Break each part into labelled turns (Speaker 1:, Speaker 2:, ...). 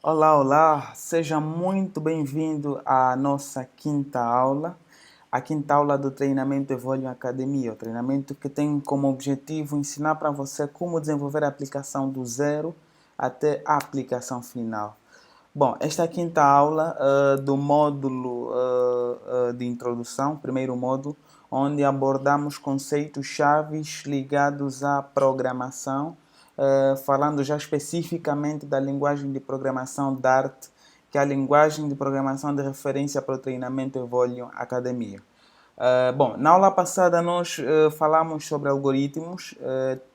Speaker 1: Olá, olá, seja muito bem-vindo à nossa quinta aula, a quinta aula do treinamento Evolution Academia, o treinamento que tem como objetivo ensinar para você como desenvolver a aplicação do zero até a aplicação final. Bom, esta é a quinta aula do módulo de introdução, primeiro módulo, onde abordamos conceitos chaves ligados à programação, falando já especificamente da linguagem de programação Dart, que é a linguagem de programação de referência para o treinamento Evolution Academia. Bom, na aula passada nós falamos sobre algoritmos,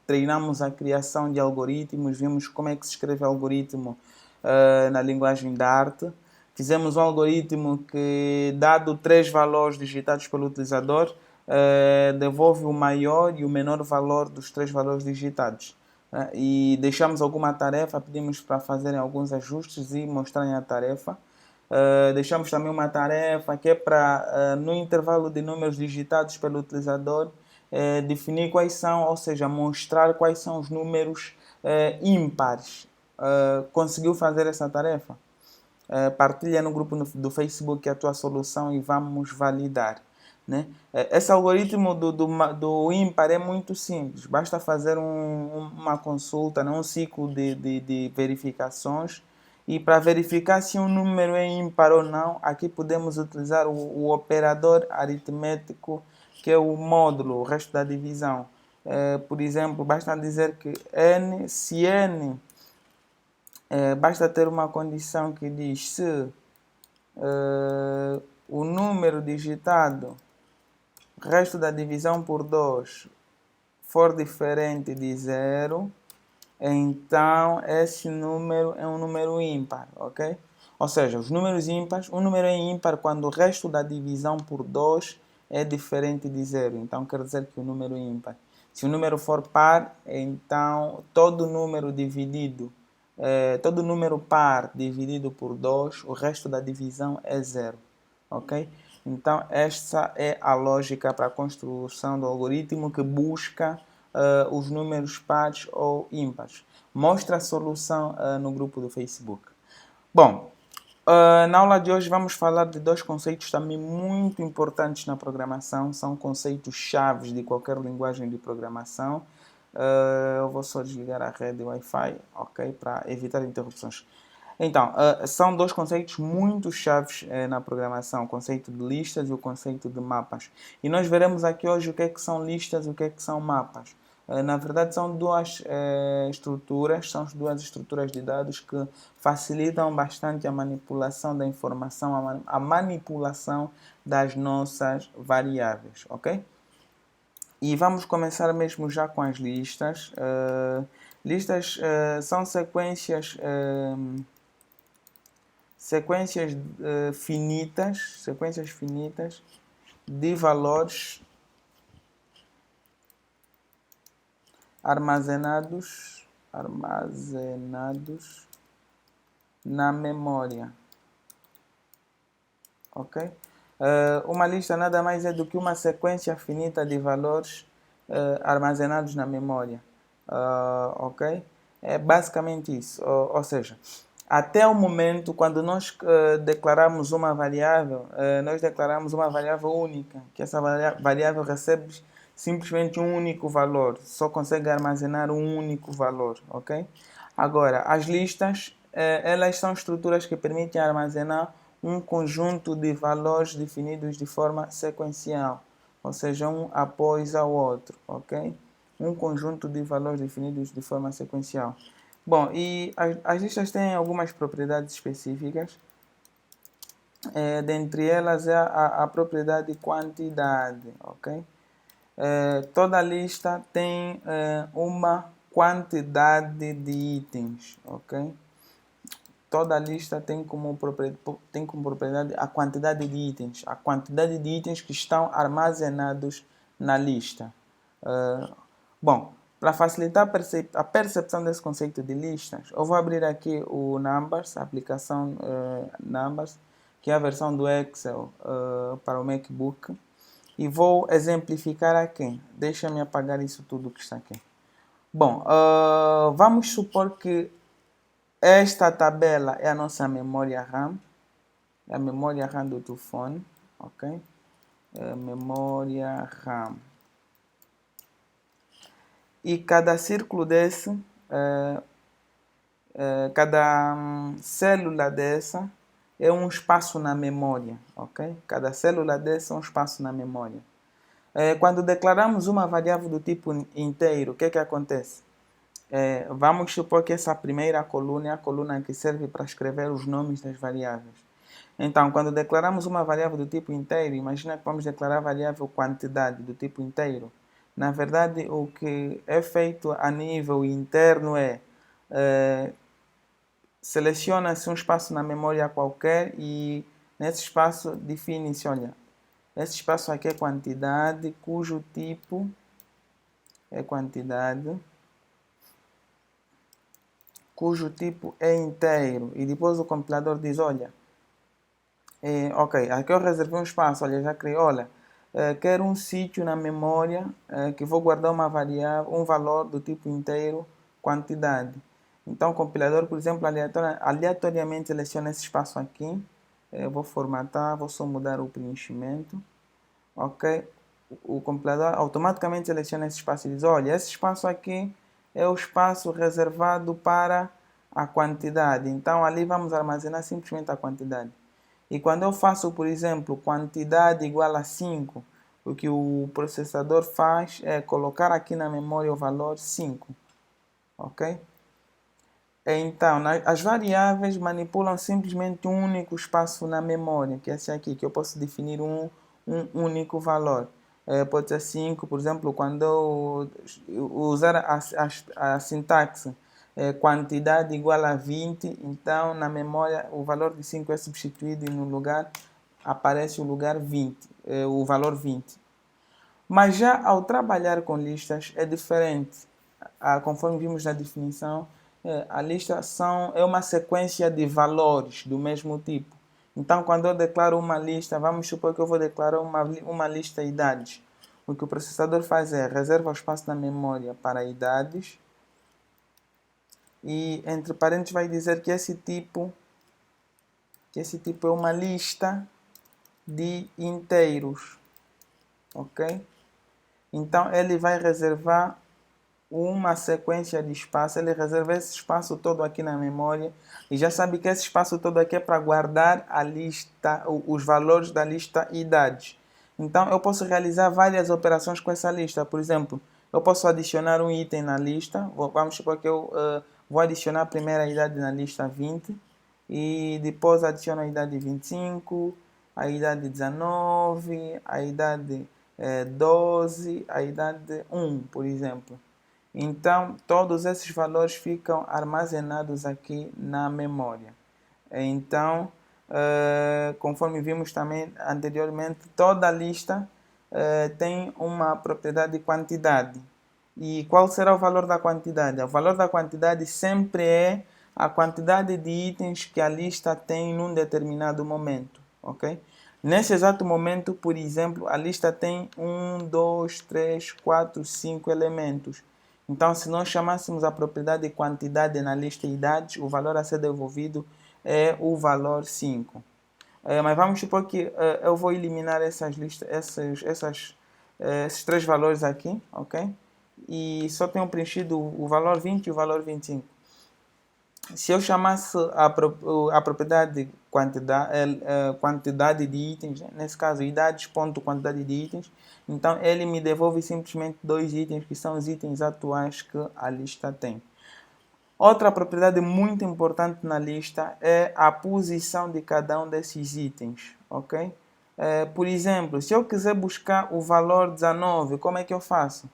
Speaker 1: treinamos a criação de algoritmos, vimos como é que se escreve algoritmo na linguagem Dart. Fizemos um algoritmo que, dado três valores digitados pelo utilizador, devolve o maior e o menor valor dos três valores digitados. E deixamos alguma tarefa, pedimos para fazerem alguns ajustes e mostrarem a tarefa. Deixamos também uma tarefa que é para, no intervalo de números digitados pelo utilizador, definir quais são, ou seja, mostrar quais são os números ímpares. Conseguiu fazer essa tarefa? Partilha no grupo do Facebook a tua solução e vamos validar. Né? Esse algoritmo do ímpar é muito simples, basta fazer uma consulta, né? Um ciclo de verificações e para verificar se um número é ímpar ou não, aqui podemos utilizar o operador aritmético que é o módulo, o resto da divisão. Por exemplo, basta dizer que n, se n, basta ter uma condição que diz se o número digitado, resto da divisão por 2, for diferente de zero, então esse número é um número ímpar, ok? Ou seja, os números ímpares, um número é ímpar quando o resto da divisão por 2 é diferente de zero, então quer dizer que o número é ímpar. Se o número for par, então todo número par dividido por 2, o resto da divisão é zero, ok? Então esta é a lógica para a construção do algoritmo que busca os números pares ou ímpares. Mostra a solução no grupo do Facebook. Bom, na aula de hoje vamos falar de dois conceitos também muito importantes na programação. São conceitos chaves de qualquer linguagem de programação. Eu vou só desligar a rede Wi-Fi, ok? Para evitar interrupções. Então, são dois conceitos muito chaves na programação, o conceito de listas e o conceito de mapas. E nós veremos aqui hoje o que é que são listas e o que é que são mapas. Na verdade, são duas estruturas de dados que facilitam bastante a manipulação da informação, a manipulação das nossas variáveis, ok? E vamos começar mesmo já com as listas. Listas são sequências finitas de valores armazenados na memória, ok? Uma lista nada mais é do que uma sequência finita de valores armazenados na memória, ok? É basicamente isso, ou seja, até o momento, quando nós declaramos uma variável, nós declaramos uma variável única, que essa variável recebe simplesmente um único valor, só consegue armazenar um único valor, ok? Agora, as listas, elas são estruturas que permitem armazenar um conjunto de valores definidos de forma sequencial, ou seja, um após o outro, ok? Um conjunto de valores definidos de forma sequencial. Bom, e as listas têm algumas propriedades específicas. Dentre elas é a propriedade quantidade, ok? Toda lista tem uma quantidade de itens, ok? Toda lista tem como propriedade a quantidade de itens, que estão armazenados na lista. Bom, para facilitar a percepção desse conceito de listas, eu vou abrir aqui o Numbers, a aplicação Numbers, que é a versão do Excel para o MacBook, e vou exemplificar aqui. Deixa-me apagar isso tudo que está aqui. Bom, vamos supor que Esta tabela é a nossa memória RAM, é a memória RAM do telefone, ok? Memória RAM. E cada círculo desse, cada célula dessa é um espaço na memória, ok? Cada célula dessa é um espaço na memória. Quando declaramos uma variável do tipo inteiro, o que acontece? Vamos supor que essa primeira coluna é a coluna que serve para escrever os nomes das variáveis. Então, quando declaramos uma variável do tipo inteiro, imagina que vamos declarar a variável quantidade do tipo inteiro. Na verdade, o que é feito a nível interno é seleciona-se um espaço na memória qualquer e nesse espaço define-se, olha, esse espaço aqui é quantidade, cujo tipo é quantidade, cujo tipo é inteiro. E depois o compilador diz, olha, ok, aqui eu reservei um espaço, olha, já criei, olha, quero um sítio na memória que vou guardar uma variável, um valor do tipo inteiro, quantidade. Então o compilador, por exemplo, aleatoriamente seleciona esse espaço aqui, eu vou formatar, vou só mudar o preenchimento, ok? O compilador automaticamente seleciona esse espaço e diz, olha, esse espaço aqui é o espaço reservado para a quantidade, então ali vamos armazenar simplesmente a quantidade. E quando eu faço, por exemplo, quantidade igual a 5, o que o processador faz é colocar aqui na memória o valor 5, ok? Então, as variáveis manipulam simplesmente um único espaço na memória, que é esse aqui, que eu posso definir um único valor. Pode ser 5, por exemplo, quando eu usar a sintaxe quantidade igual a 20, então na memória o valor de 5 é substituído e no lugar aparece o lugar 20, o valor 20. Mas já ao trabalhar com listas é diferente. Conforme vimos na definição, a lista é uma sequência de valores do mesmo tipo. Então, quando eu declaro uma lista, vamos supor que eu vou declarar uma lista de idades. O que o processador faz é reserva o espaço na memória para idades e entre parênteses vai dizer que esse tipo é uma lista de inteiros, ok? Então ele vai reservar uma sequência de espaço, ele reserva esse espaço todo aqui na memória e já sabe que esse espaço todo aqui é para guardar a lista, os valores da lista idades. Então eu posso realizar várias operações com essa lista. Por exemplo, eu posso adicionar um item na lista. Vamos supor que eu vou adicionar a primeira idade na lista 20 e depois adiciono a idade 25, a idade 19, a idade 12, a idade 1, por exemplo. Então, todos esses valores ficam armazenados aqui na memória. Então, conforme vimos também anteriormente, toda lista tem uma propriedade de quantidade. E qual será o valor da quantidade? O valor da quantidade sempre é a quantidade de itens que a lista tem num determinado momento, ok? Nesse exato momento, por exemplo, a lista tem 1, 2, 3, 4, 5 elementos. Então, se nós chamássemos a propriedade de quantidade na lista idades, o valor a ser devolvido é o valor 5. Mas vamos supor que eu vou eliminar essas listas, esses três valores aqui, ok? E só tenho preenchido o valor 20 e o valor 25. Se eu chamasse a propriedade de quantidade de itens, né? Nesse caso, idades.quantidade de itens, então ele me devolve simplesmente dois itens, que são os itens atuais que a lista tem. Outra propriedade muito importante na lista é a posição de cada um desses itens, ok? Por exemplo, se eu quiser buscar o valor 19, como é que eu faço?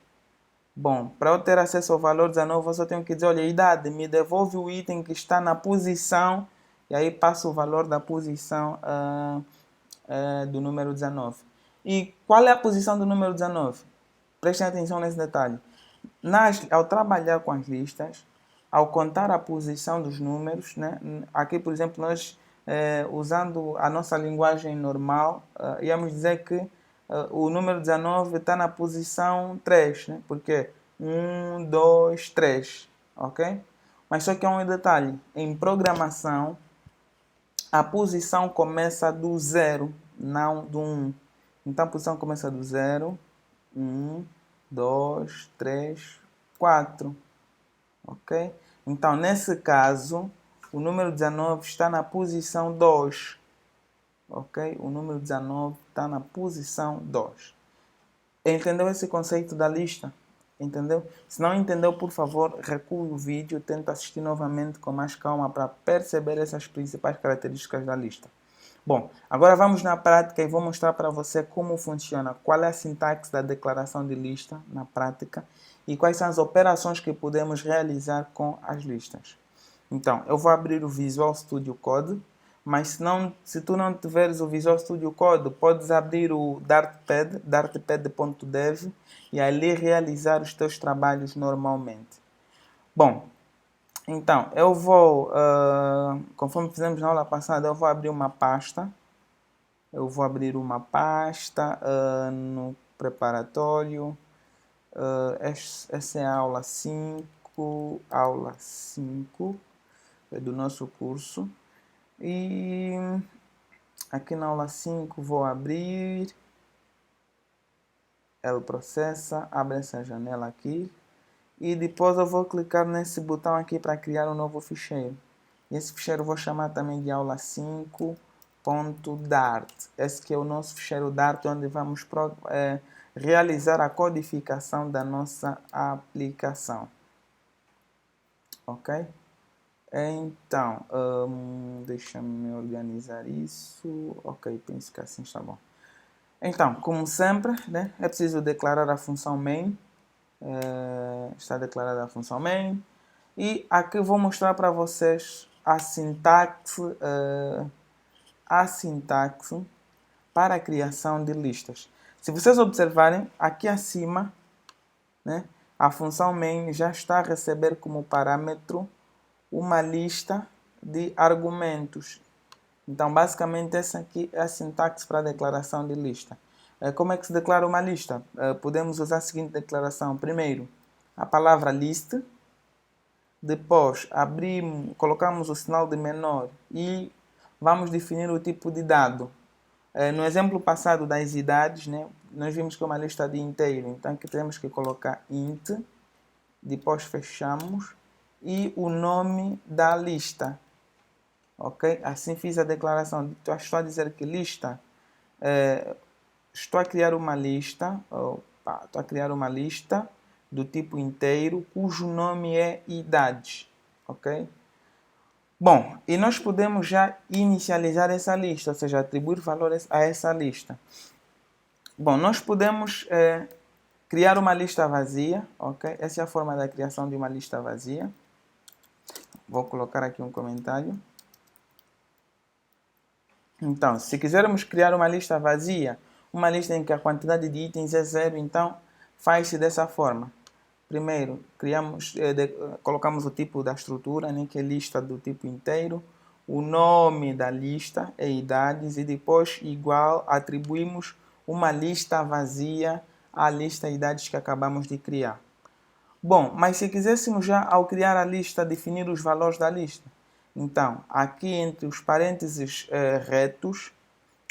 Speaker 1: Bom, para eu ter acesso ao valor 19, eu só tenho que dizer, olha, idade, me devolve o item que está na posição, e aí passo o valor da posição do número 19. E qual é a posição do número 19? Prestem atenção nesse detalhe. Ao trabalhar com as listas, ao contar a posição dos números, né? Aqui, por exemplo, nós, usando a nossa linguagem normal, íamos dizer que o número 19 está na posição 3, né? Porque 1, 2, 3, ok? Mas só que há um detalhe, em programação, a posição começa do 0, não do 1. Então a posição começa do 0, 1, 2, 3, 4. Ok? Então, nesse caso, o número 19 está na posição 2. Ok? O número 19 está na posição 2. Entendeu esse conceito da lista? Entendeu? Se não entendeu, por favor, recue o vídeo, tenta assistir novamente com mais calma para perceber essas principais características da lista. Bom, agora vamos na prática e vou mostrar para você como funciona, qual é a sintaxe da declaração de lista na prática e quais são as operações que podemos realizar com as listas. Então, eu vou abrir o Visual Studio Code, mas se tu não tiveres o Visual Studio Code, podes abrir o Dartpad, dartpad.dev, e ali realizar os teus trabalhos normalmente. Bom, então, eu vou, conforme fizemos na aula passada, eu vou abrir uma pasta. No preparatório. Essa é a aula 5, do nosso curso. E aqui na aula 5 vou abrir. Ele processa, abre essa janela aqui. E depois eu vou clicar nesse botão aqui para criar um novo ficheiro. E esse ficheiro eu vou chamar também de aula 5.dart. Esse que é o nosso ficheiro Dart, onde vamos realizar a codificação da nossa aplicação. Ok? Então, deixa-me organizar isso. Ok, penso que assim está bom. Então, como sempre, né, é preciso declarar a função main. Está declarada a função main. E aqui vou mostrar para vocês a sintaxe para a criação de listas. Se vocês observarem, aqui acima, né, a função main já está a receber como parâmetro uma lista de argumentos. Então, basicamente, essa aqui é a sintaxe para a declaração de lista. Como é que se declara uma lista? Podemos usar a seguinte declaração. Primeiro, a palavra list. Depois, colocamos o sinal de menor e vamos definir o tipo de dado. No exemplo passado das idades, né, nós vimos que é uma lista de inteiro. Então, aqui temos que colocar int. Depois fechamos. E o nome da lista. Ok? Assim fiz a declaração. Estou a dizer que lista. Estou a criar uma lista. Estou a criar uma lista do tipo inteiro, cujo nome é idades. Ok? Bom, e nós podemos já inicializar essa lista, ou seja, atribuir valores a essa lista. Bom, nós podemos criar uma lista vazia, ok? Essa é a forma da criação de uma lista vazia. Vou colocar aqui um comentário. Então, se quisermos criar uma lista vazia, uma lista em que a quantidade de itens é 0, então faz-se dessa forma. Primeiro, colocamos o tipo da estrutura, né, que é lista do tipo inteiro. O nome da lista é idades e depois, igual, atribuímos uma lista vazia à lista idades que acabamos de criar. Bom, mas se quiséssemos já, ao criar a lista, definir os valores da lista. Então, aqui entre os parênteses retos,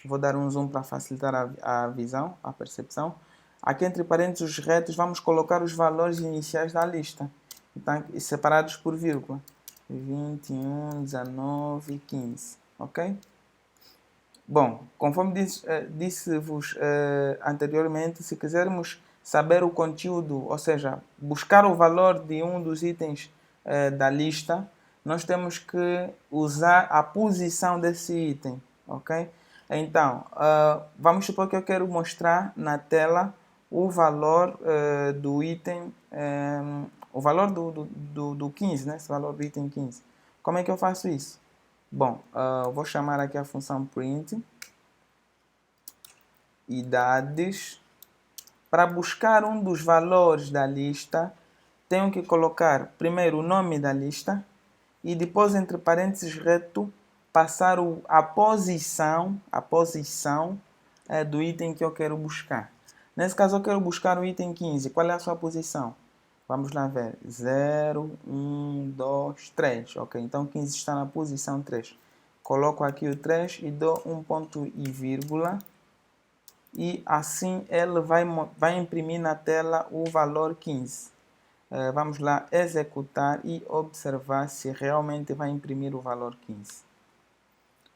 Speaker 1: vou dar um zoom para facilitar a visão, a percepção. Aqui entre parênteses retos vamos colocar os valores iniciais da lista. Então, separados por vírgula. 21, 19 e 15. Ok? Bom, conforme disse-vos anteriormente, se quisermos saber o conteúdo, ou seja, buscar o valor de um dos itens da lista, nós temos que usar a posição desse item. Ok? Então, vamos supor que eu quero mostrar na tela o valor do item, o valor do 15, né? Esse valor do item 15. Como é que eu faço isso? Bom, vou chamar aqui a função print idades. Para buscar um dos valores da lista, tenho que colocar primeiro o nome da lista e depois, entre parênteses reto, passar a posição do item que eu quero buscar. Nesse caso, eu quero buscar o item 15. Qual é a sua posição? Vamos lá ver. 0, 1, 2, 3. Ok, então 15 está na posição 3. Coloco aqui o 3 e dou um ponto e vírgula. E assim ele vai imprimir na tela o valor 15. Vamos lá executar e observar se realmente vai imprimir o valor 15.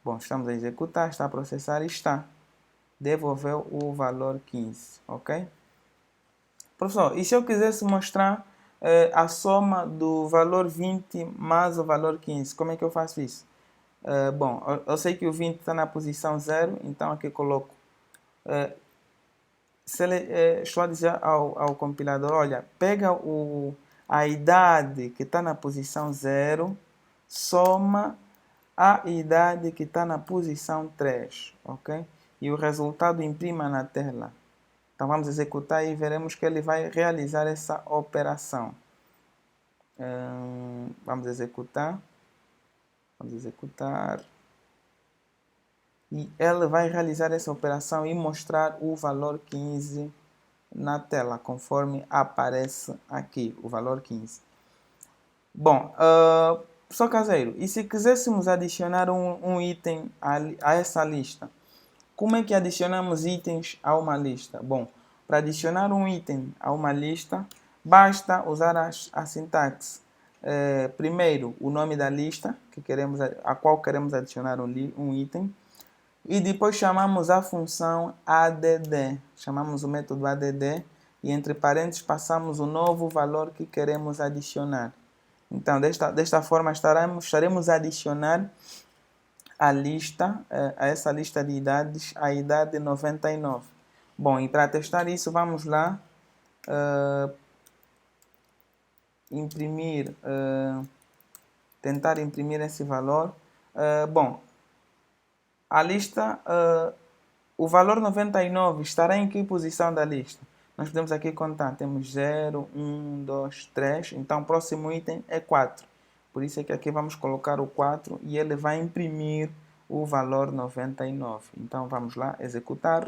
Speaker 1: Bom, estamos a executar, está a processar e está. Devolveu o valor 15, ok? Professor, e se eu quisesse mostrar a soma do valor 20 mais o valor 15, como é que eu faço isso? Bom, eu sei que o 20 está na posição 0, então aqui coloco. Estou a dizer ao compilador, olha, pega a idade que está na posição 0, soma a idade que está na posição 3, ok? E o resultado imprima na tela. Então vamos executar e veremos que ele vai realizar essa operação. Vamos executar. Vamos executar. E ele vai realizar essa operação e mostrar o valor 15 na tela, conforme aparece aqui, o valor 15. Bom, professor Caseiro, e se quiséssemos adicionar um item a essa lista? Como é que adicionamos itens a uma lista? Bom, para adicionar um item a uma lista, basta usar a sintaxe. Primeiro, o nome da lista a qual queremos adicionar um item. E depois chamamos a função add. Chamamos o método add e entre parênteses passamos o novo valor que queremos adicionar. Então, desta forma, estaremos a adicionar a essa lista de idades, a idade 99. Bom, e para testar isso, vamos lá tentar imprimir esse valor. Bom, a lista, o valor 99 estará em que posição da lista? Nós podemos aqui contar, temos 0, 1, 2, 3, então o próximo item é 4. Por isso é que aqui vamos colocar o 4 e ele vai imprimir o valor 99. Então vamos lá, executar.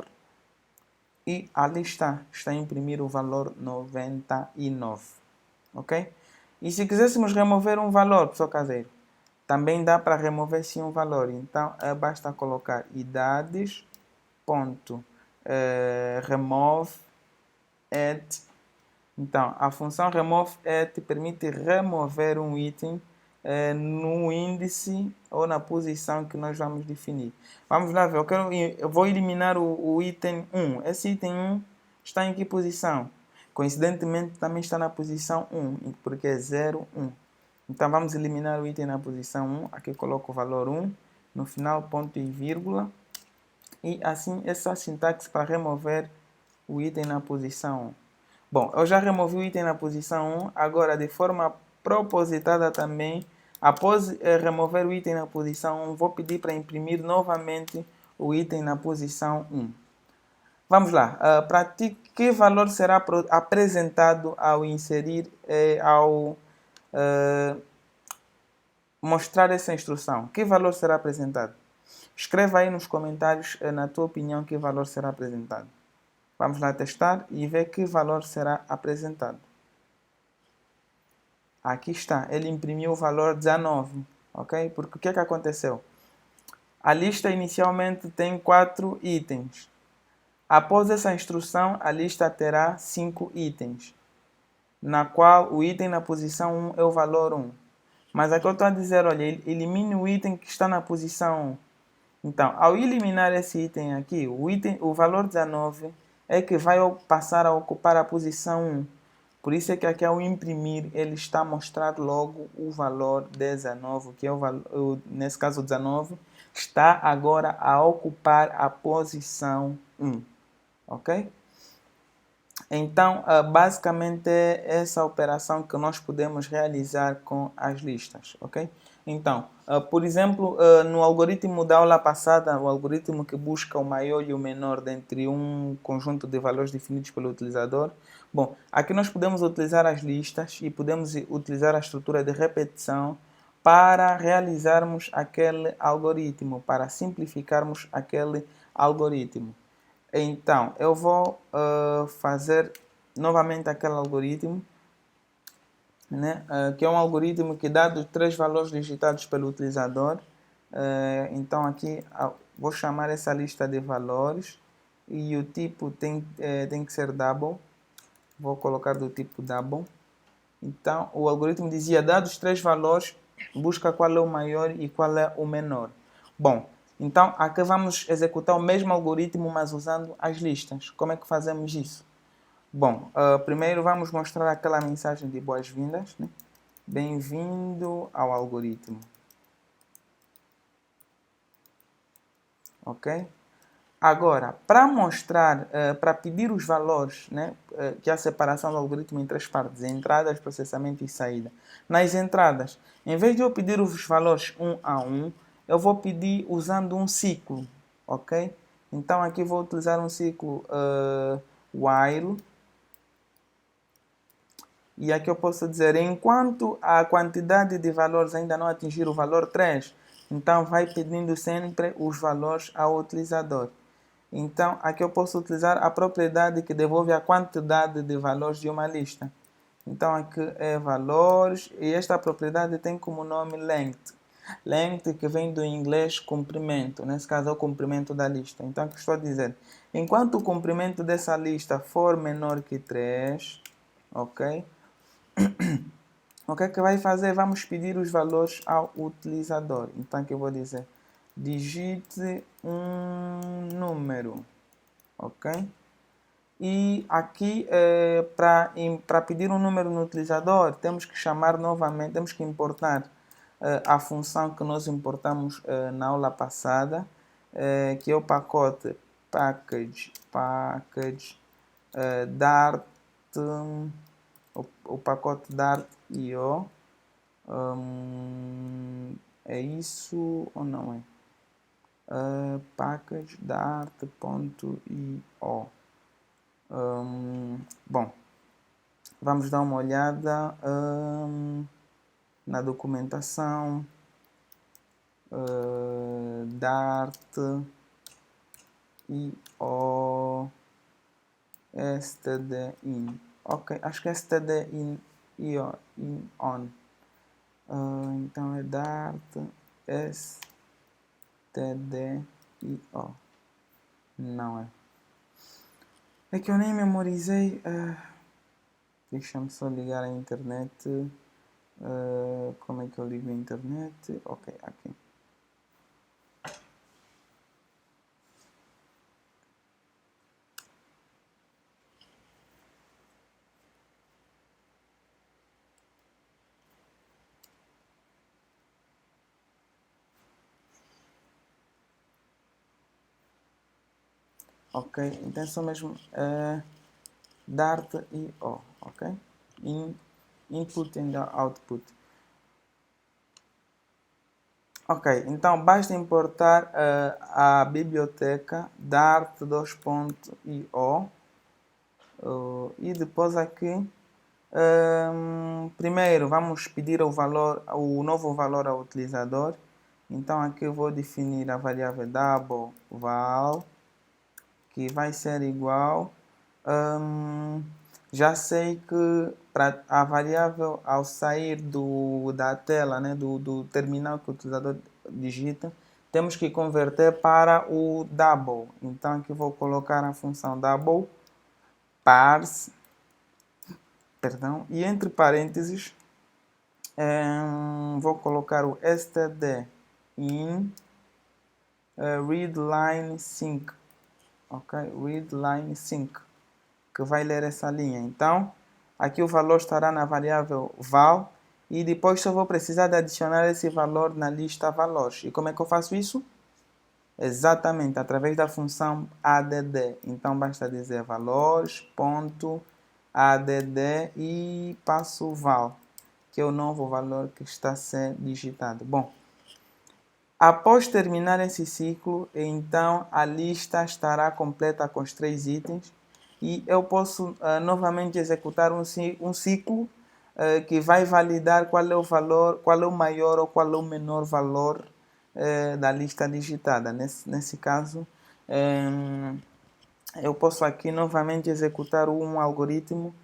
Speaker 1: E ali está a imprimir o valor 99. Ok? E se quiséssemos remover um valor, professor Caseiro, também dá para remover sim um valor. Então basta colocar idades, ponto, remove, add. Então a função remove add permite remover um item no índice ou na posição que nós vamos definir. Vamos lá ver, eu vou eliminar o item 1. Esse item 1 está em que posição? Coincidentemente também está na posição 1, porque é 0, 1. Então vamos eliminar o item na posição 1. Aqui coloco o valor 1. No final, ponto e vírgula. E assim, essa sintaxe para remover o item na posição 1. Bom, eu já removi o item na posição 1. Agora, de forma propositada também, após remover o item na posição 1, vou pedir para imprimir novamente o item na posição 1. Vamos lá. Para ti, que valor será apresentado ao inserir, ao mostrar essa instrução? Que valor será apresentado? Escreva aí nos comentários, na tua opinião, que valor será apresentado. Vamos lá testar e ver que valor será apresentado. Aqui está, ele imprimiu o valor 19, ok? Porque o que aconteceu? A lista inicialmente tem 4 itens. Após essa instrução, a lista terá 5 itens, na qual o item na posição 1 é o valor 1. Mas aqui eu estou a dizer, olha, elimine o item que está na posição 1. Então, ao eliminar esse item aqui, o valor 19 é que vai passar a ocupar a posição 1. Por isso é que aqui ao imprimir, ele está a mostrar logo o valor 19, que é nesse caso 19, está agora a ocupar a posição 1. Ok? Então, basicamente é essa operação que nós podemos realizar com as listas, ok? Então, por exemplo, no algoritmo da aula passada, o algoritmo que busca o maior e o menor dentre um conjunto de valores definidos pelo utilizador. Bom, aqui nós podemos utilizar as listas e podemos utilizar a estrutura de repetição para realizarmos aquele algoritmo, para simplificarmos aquele algoritmo. Então, eu vou fazer novamente aquele algoritmo. né? Que é um algoritmo que, dado 3 valores digitados pelo utilizador, então aqui vou chamar essa lista de valores e o tipo tem que ser double. Vou colocar do tipo double. Então o algoritmo dizia, dados 3 valores, busca qual é o maior e qual é o menor. Bom, então aqui vamos executar o mesmo algoritmo, mas usando as listas. Como é que fazemos isso? Bom, primeiro vamos mostrar aquela mensagem de boas-vindas, né? Bem-vindo ao algoritmo. Ok? Agora, para mostrar, para pedir os valores, né, que é a separação do algoritmo em 3 partes, entradas, processamento e saída. Nas entradas, em vez de eu pedir os valores um a um, eu vou pedir usando um ciclo, ok? Então aqui vou utilizar um ciclo while, e aqui eu posso dizer, enquanto a quantidade de valores ainda não atingir o valor 3, então vai pedindo sempre os valores ao utilizador. Então, aqui eu posso utilizar a propriedade que devolve a quantidade de valores de uma lista. Então, aqui é valores, e esta propriedade tem como nome length. Length que vem do inglês comprimento, nesse caso é o comprimento da lista. Então, aqui estou a dizer, enquanto o comprimento dessa lista for menor que 3, ok? O que é que vai fazer? Vamos pedir os valores ao utilizador. Então, aqui eu vou dizer, digite um número. Ok? E aqui, para pedir um número no utilizador, temos que chamar novamente, temos que importar a função que nós importamos na aula passada, que é o pacote package dart, o pacote dart.io. É isso ou não é? Package dart.io. Bom, vamos dar uma olhada na documentação. Dart.io stdin. Ok, acho que é stdin on. Então é dart stdio. Não é. É que eu nem memorizei. Deixa-me só ligar a internet. Como é que eu ligo a internet? Ok, aqui. Ok, então é só mesmo Dart.io, ok? Input and output. Ok, então basta importar a biblioteca Dart2.io e depois aqui primeiro vamos pedir o novo valor ao utilizador. Então aqui eu vou definir a variável double val, que vai ser igual, já sei que para a variável ao sair da tela, né, do terminal que o utilizador digita, temos que converter para o double. Então aqui vou colocar a função double parse, perdão, e entre parênteses vou colocar o std in readline sync, ok? Readline sync, que vai ler essa linha. Então, aqui o valor estará na variável val e depois só vou precisar de adicionar esse valor na lista valores. E como é que eu faço isso? Exatamente, através da função add. Então, basta dizer valores.add e passo o val, que é o novo valor que está a ser digitado. Bom, após terminar esse ciclo, então a lista estará completa com os 3 itens e eu posso novamente executar um ciclo que vai validar qual é o valor, qual é o maior ou qual é o menor valor da lista digitada. Nesse caso, eu posso aqui novamente executar um algoritmo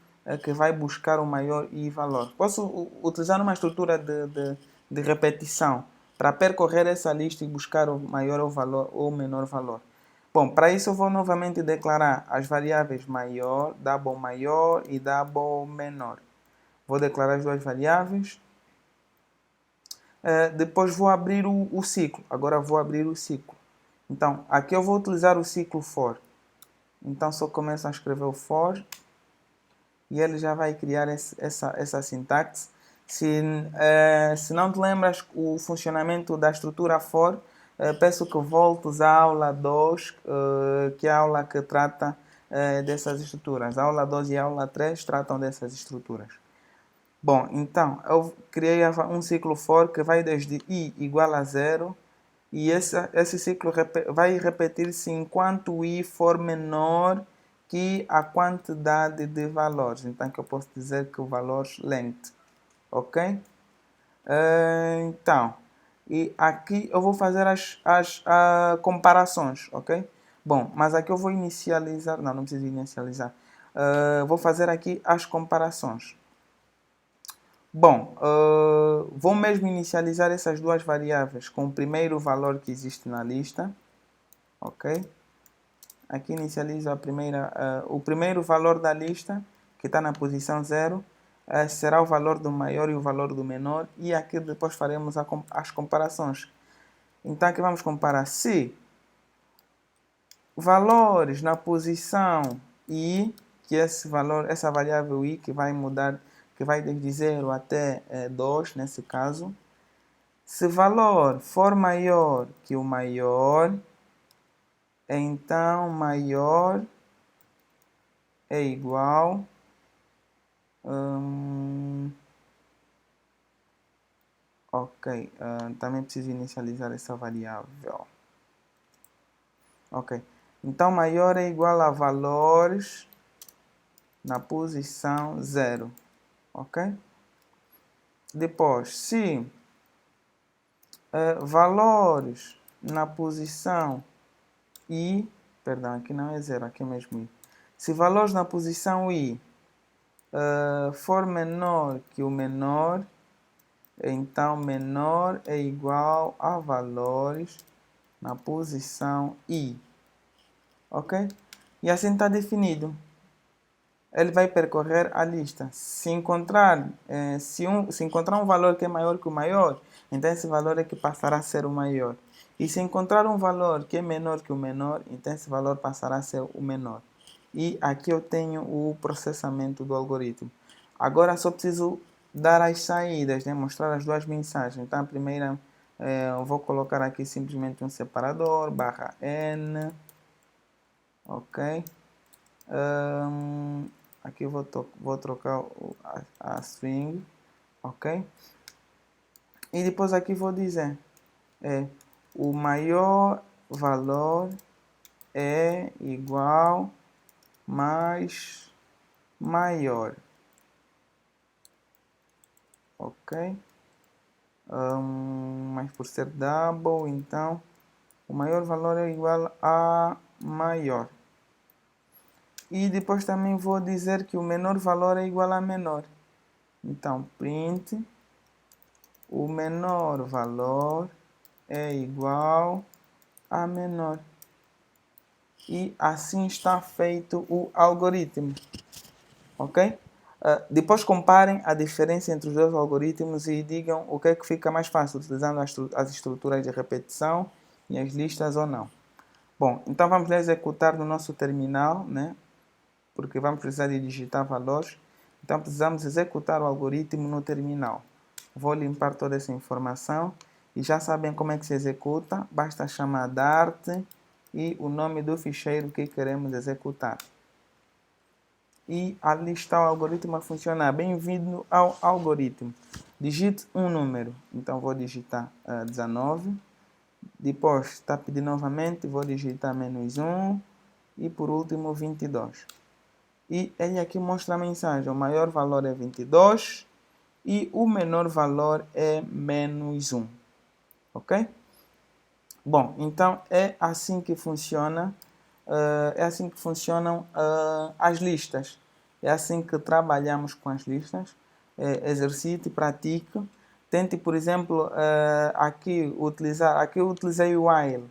Speaker 1: que vai buscar o maior I valor. Posso utilizar uma estrutura de repetição para percorrer essa lista e buscar o maior valor ou o menor valor. Bom, para isso eu vou novamente declarar as variáveis maior, double maior e double menor. Vou declarar as duas variáveis. Depois vou abrir o ciclo. Agora vou abrir o ciclo. Então, aqui eu vou utilizar o ciclo for. Então, só começo a escrever o for e ele já vai criar essa sintaxe. Se não te lembras o funcionamento da estrutura for, peço que voltes à aula 2, que é a aula que trata dessas estruturas. A aula 2 e a aula 3 tratam dessas estruturas. Bom, então, eu criei um ciclo for que vai desde i igual a 0 e esse ciclo vai repetir-se enquanto i for menor que a quantidade de valores. Então, que eu posso dizer que o valor length, ok? Então, e aqui eu vou fazer as comparações, ok? Bom, mas aqui eu vou inicializar, não preciso inicializar. Vou fazer aqui as comparações. Bom, vou mesmo inicializar essas duas variáveis com o primeiro valor que existe na lista, ok? Aqui inicializo o primeiro valor da lista, que está na posição 0, será o valor do maior e o valor do menor, e aqui depois faremos as comparações. Então aqui vamos comparar se valores na posição i, que essa variável i que vai mudar, que vai desde 0 até 2 nesse caso. Se valor for maior que o maior, então maior é igual ok, também preciso inicializar essa variável. Ok, então maior é igual a valores na posição 0, ok? Depois, se valores na posição i, perdão, aqui não é 0, aqui é mesmo i. Se valores na posição i for menor que o menor, então menor é igual a valores na posição i, ok? E assim está definido. Ele vai percorrer a lista. Se encontrar um valor que é maior que o maior, então esse valor é que passará a ser o maior. E se encontrar um valor que é menor que o menor, então esse valor passará a ser o menor. E aqui eu tenho o processamento do algoritmo. Agora só preciso dar as saídas, né? Mostrar as duas mensagens. Então a primeira, eu vou colocar aqui simplesmente um separador, /n, ok? Aqui eu vou trocar a string, ok? E depois aqui vou dizer, o maior valor é igual mais maior, ok? Mas por ser double, então o maior valor é igual a maior. E depois também vou dizer que o menor valor é igual a menor. Então, print, o menor valor é igual a menor. E assim está feito o algoritmo. Ok? Depois comparem a diferença entre os dois algoritmos e digam o que é que fica mais fácil, utilizando as estruturas de repetição e as listas ou não. Bom, então vamos executar no nosso terminal, né? Porque vamos precisar de digitar valores. Então precisamos executar o algoritmo no terminal. Vou limpar toda essa informação e já sabem como é que se executa. Basta chamar Dart e o nome do ficheiro que queremos executar. E ali está o algoritmo a funcionar. Bem-vindo ao algoritmo. Digite um número. Então vou digitar 19. Depois está pedindo novamente, vou digitar -1. E por último 22. E ele aqui mostra a mensagem, o maior valor é 22 e o menor valor é -1, ok? Bom, então é assim que funciona, é assim que funcionam as listas. É assim que trabalhamos com as listas. Exercite, pratique. Tente, por exemplo, aqui eu utilizei o while.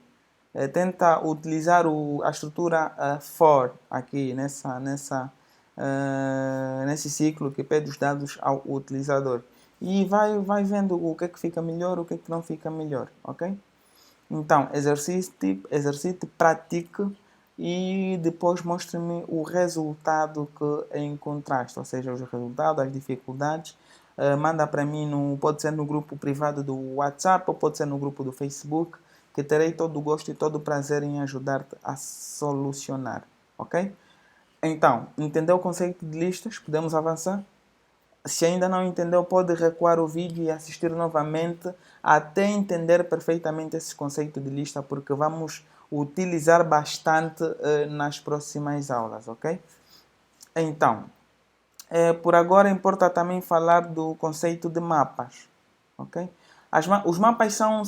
Speaker 1: Tenta utilizar a estrutura for aqui nesse ciclo que pede os dados ao utilizador. E vai vendo o que é que fica melhor, o que é que não fica melhor, ok? Então, exercite, pratique e depois mostre-me o resultado que encontraste, ou seja, os resultados, as dificuldades. Manda para mim, pode ser no grupo privado do WhatsApp ou pode ser no grupo do Facebook, que terei todo o gosto e todo o prazer em ajudar-te a solucionar, ok? Então, entendeu o conceito de listas? Podemos avançar? Se ainda não entendeu, pode recuar o vídeo e assistir novamente até entender perfeitamente esse conceito de lista, porque vamos utilizar bastante nas próximas aulas, ok? Então, por agora importa também falar do conceito de mapas, ok? Os mapas são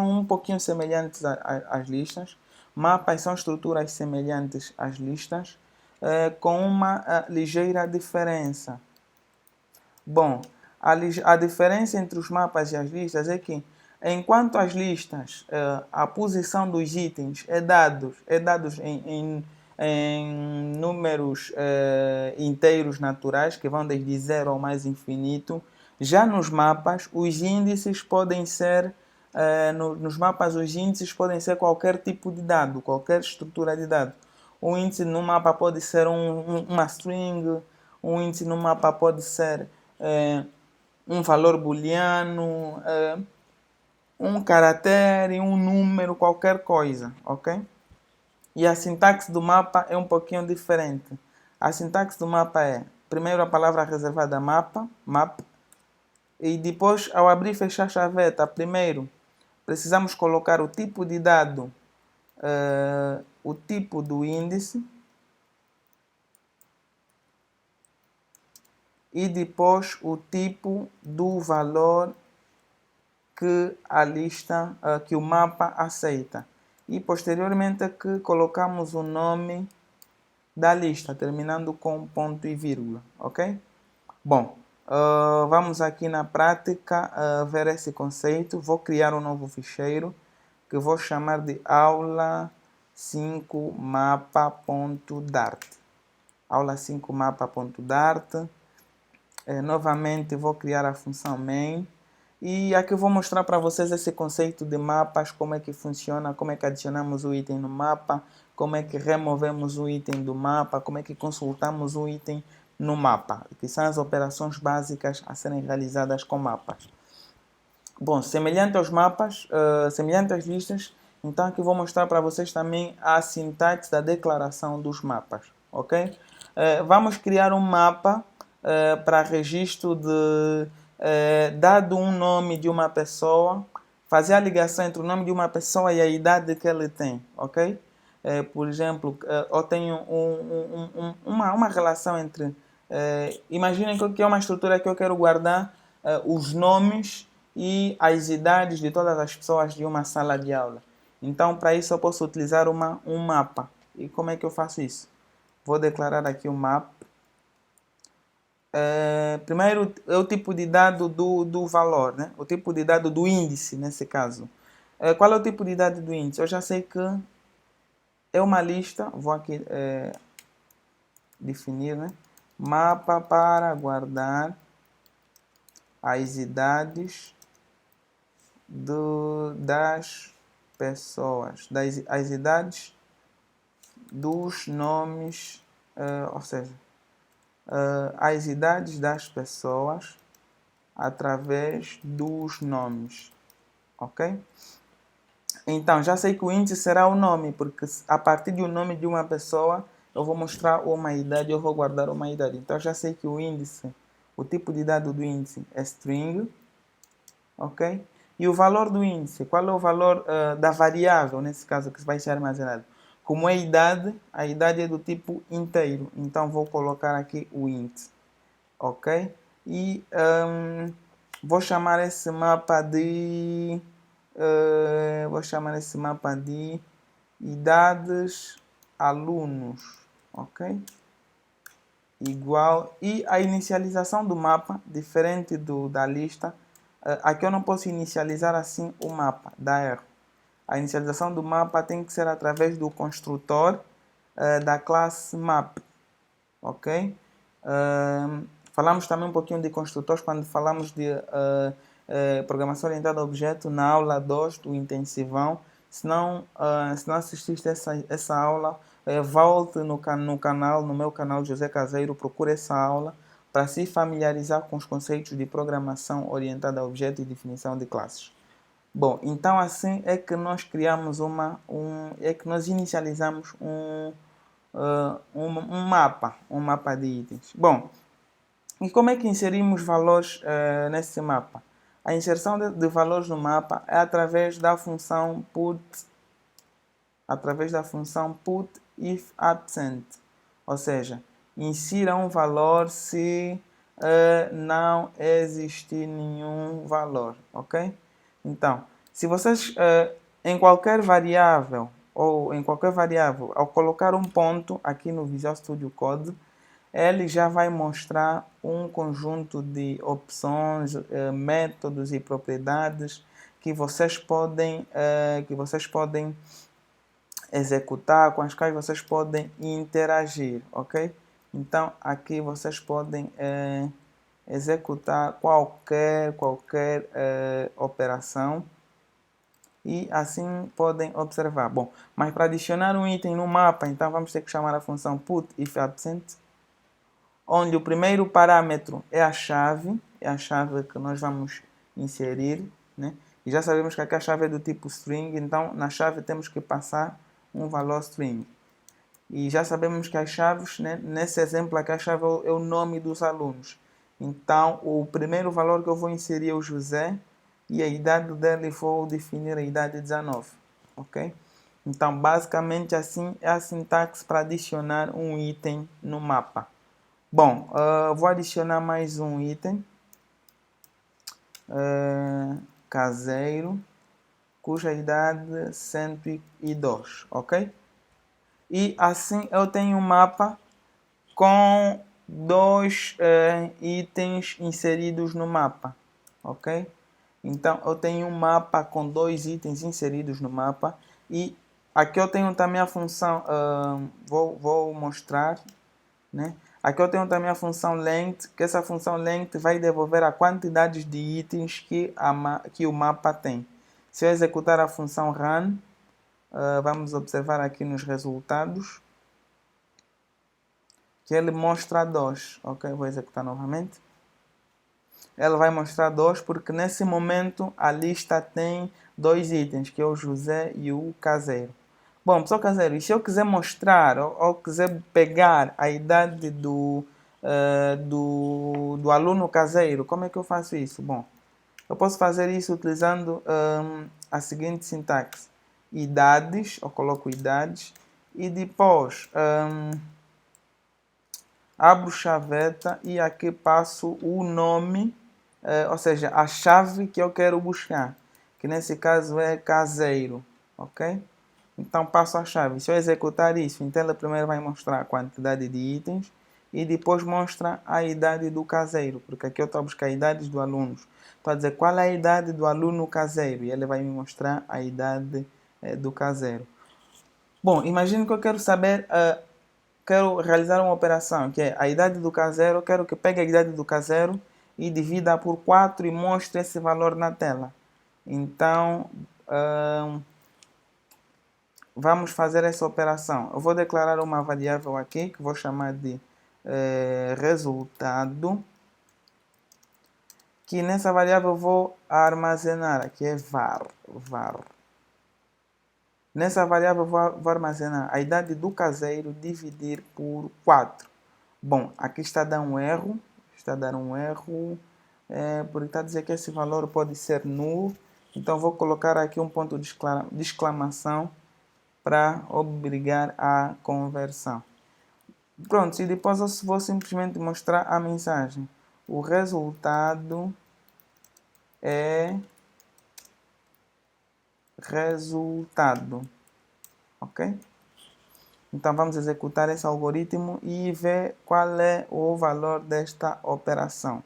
Speaker 1: um pouquinho semelhantes às listas. Mapas são estruturas semelhantes às listas, com uma ligeira diferença. Bom, a diferença entre os mapas e as listas é que, enquanto as listas, a posição dos itens é dados em números inteiros naturais, que vão desde 0 ao mais infinito, já nos mapas, os índices podem ser, nos mapas, os índices podem ser qualquer tipo de dado, qualquer estrutura de dado. Um índice no mapa pode ser uma string, um índice no mapa pode ser um valor booleano, um caractere, um número, qualquer coisa, ok? E a sintaxe do mapa é um pouquinho diferente. A sintaxe do mapa é, primeiro a palavra reservada map, e depois ao abrir e fechar a chaveta, primeiro precisamos colocar o tipo de dado, o tipo do índice, e depois o tipo do valor que a lista, que o mapa aceita. E posteriormente que colocamos o nome da lista, terminando com ponto e vírgula, ok? Bom, vamos aqui na prática ver esse conceito. Vou criar um novo ficheiro que vou chamar de aula 5mapa.dart. Aula 5mapa.dart. Novamente vou criar a função main. E aqui eu vou mostrar para vocês esse conceito de mapas, como é que funciona, como é que adicionamos o item no mapa, como é que removemos o item do mapa, como é que consultamos o item no mapa, que são as operações básicas a serem realizadas com mapas. Bom, semelhante aos mapas, semelhante às listas, então aqui eu vou mostrar para vocês também a sintaxe da declaração dos mapas, ok? Vamos criar um mapa para registro de dado um nome de uma pessoa, fazer a ligação entre o nome de uma pessoa e a idade que ele tem, ok? Por exemplo, eu tenho uma relação entre... imaginem que é uma estrutura que eu quero guardar os nomes e as idades de todas as pessoas de uma sala de aula. Então, para isso eu posso utilizar um mapa. E como é que eu faço isso? Vou declarar aqui o mapa. Primeiro é o tipo de dado do valor, né? O tipo de dado do índice, nesse caso. Qual é o tipo de dado do índice? Eu já sei que é uma lista, vou aqui definir, né? Mapa para guardar as idades das pessoas, as idades dos nomes, ou seja, as idades das pessoas através dos nomes, ok? Então, já sei que o índice será o nome, porque a partir do nome de uma pessoa, eu vou mostrar uma idade, eu vou guardar uma idade. Então, já sei que o índice, o tipo de dado do índice é string, ok? E o valor do índice, qual é o valor da variável, nesse caso, que vai ser armazenado? Como é a idade é do tipo inteiro, então vou colocar aqui o int, ok? E vou chamar esse mapa de idades alunos, ok? igual, e a inicialização do mapa, diferente da lista, aqui eu não posso inicializar assim o mapa, dá erro. A inicialização do mapa tem que ser através do construtor da classe map, ok? Falamos também um pouquinho de construtores quando falamos de programação orientada a objeto na aula 2 do intensivão. Se não assististe essa aula, volte no canal, no meu canal José Caseiro, procure essa aula para se familiarizar com os conceitos de programação orientada a objeto e definição de classes. Bom, então assim é que nós criamos é que nós inicializamos um mapa de itens. Bom, e como é que inserimos valores nesse mapa? A inserção de valores no mapa é através da função put if absent, ou seja, insira um valor se não existir nenhum valor, ok? Então, se vocês em qualquer variável ao colocar um ponto aqui no Visual Studio Code, ele já vai mostrar um conjunto de opções, métodos e propriedades que vocês podem executar, com as quais vocês podem interagir, ok? Então aqui vocês podem executar qualquer operação e assim podem observar. Bom, mas para adicionar um item no mapa, então vamos ter que chamar a função put if absent, onde o primeiro parâmetro é a chave que nós vamos inserir, né? E já sabemos que aqui a chave é do tipo string, então na chave temos que passar um valor string. E já sabemos que as chaves, né, nesse exemplo aqui, a chave é o nome dos alunos. Então, o primeiro valor que eu vou inserir é o José e a idade dele vou definir a idade 19, ok? Então, basicamente assim é a sintaxe para adicionar um item no mapa. Bom, vou adicionar mais um item, caseiro, cuja idade 102, ok? E assim eu tenho um mapa com dois itens inseridos no mapa, ok? Então eu tenho um mapa com dois itens inseridos no mapa e aqui eu tenho também a função, vou mostrar, né? Aqui eu tenho também a função length, que essa função length vai devolver a quantidade de itens que o mapa tem. Se eu executar a função run, vamos observar aqui nos resultados que ele mostra 2, ok? Vou executar novamente. Ele vai mostrar 2 porque nesse momento a lista tem dois itens, que é o José e o Caseiro. Bom, pessoal Caseiro, e se eu quiser mostrar ou quiser pegar a idade do aluno Caseiro, como é que eu faço isso? Bom, eu posso fazer isso utilizando a seguinte sintaxe. Idades, eu coloco idades, e depois abro chaveta e aqui passo o nome, ou seja, a chave que eu quero buscar, que nesse caso é caseiro, ok? Então passo a chave. Se eu executar isso, então ela primeiro vai mostrar a quantidade de itens e depois mostra a idade do caseiro, porque aqui eu estou a buscar idades do aluno. Estou a dizer qual é a idade do aluno caseiro e ele vai me mostrar a idade do caseiro. Bom, imagine que eu quero saber, quero realizar uma operação, que é a idade do caseiro, quero que pegue a idade do caseiro e divida por 4 e mostre esse valor na tela. Então, vamos fazer essa operação. Eu vou declarar uma variável aqui, que vou chamar de resultado, que nessa variável eu vou armazenar, aqui é var. Nessa variável eu vou armazenar a idade do caseiro dividir por 4. Bom, aqui está a dar um erro, porque está a dizer que esse valor pode ser nulo, então vou colocar aqui um ponto de exclamação para obrigar a conversão. Pronto, e depois eu vou simplesmente mostrar a mensagem. O resultado é resultado, ok? Então vamos executar esse algoritmo e ver qual é o valor desta operação.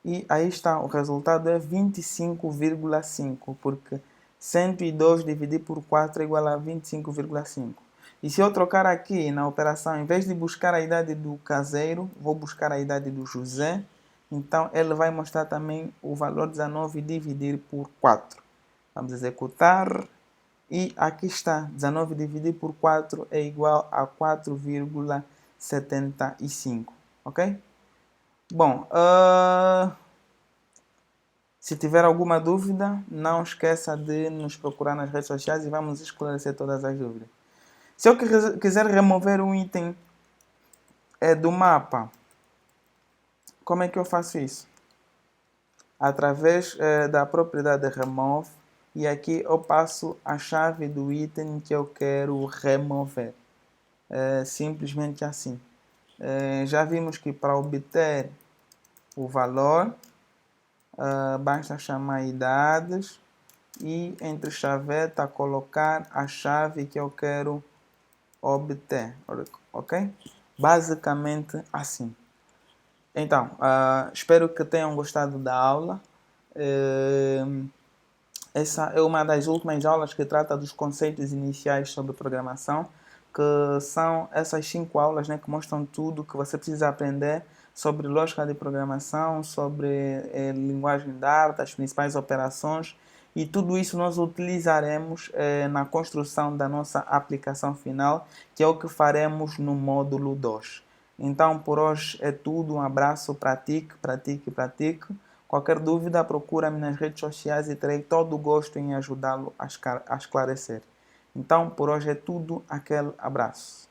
Speaker 1: E aí está, o resultado é 25,5, porque 102 dividido por 4 é igual a 25,5. E se eu trocar aqui na operação, em vez de buscar a idade do caseiro, vou buscar a idade do José. Então ele vai mostrar também o valor 19 dividir por 4. Vamos executar. E aqui está, 19 dividido por 4 é igual a 4,75. Ok? Bom, se tiver alguma dúvida, não esqueça de nos procurar nas redes sociais e vamos esclarecer todas as dúvidas. Se eu quiser remover um item do mapa, como é que eu faço isso? Através da propriedade remove, e aqui eu passo a chave do item que eu quero remover. Simplesmente assim. Já vimos que para obter o valor, basta chamar idades e entre chaveta colocar a chave que eu quero obter, ok? Basicamente assim. Então, espero que tenham gostado da aula. Essa é uma das últimas aulas que trata dos conceitos iniciais sobre programação, que são essas 5 aulas, né, que mostram tudo que você precisa aprender sobre lógica de programação, sobre linguagem Dart, as principais operações, e tudo isso nós utilizaremos na construção da nossa aplicação final, que é o que faremos no módulo 2. Então, por hoje é tudo. Um abraço, pratique, pratique, pratique. Qualquer dúvida, procura-me nas redes sociais e terei todo o gosto em ajudá-lo a esclarecer. Então, por hoje é tudo. Aquele abraço.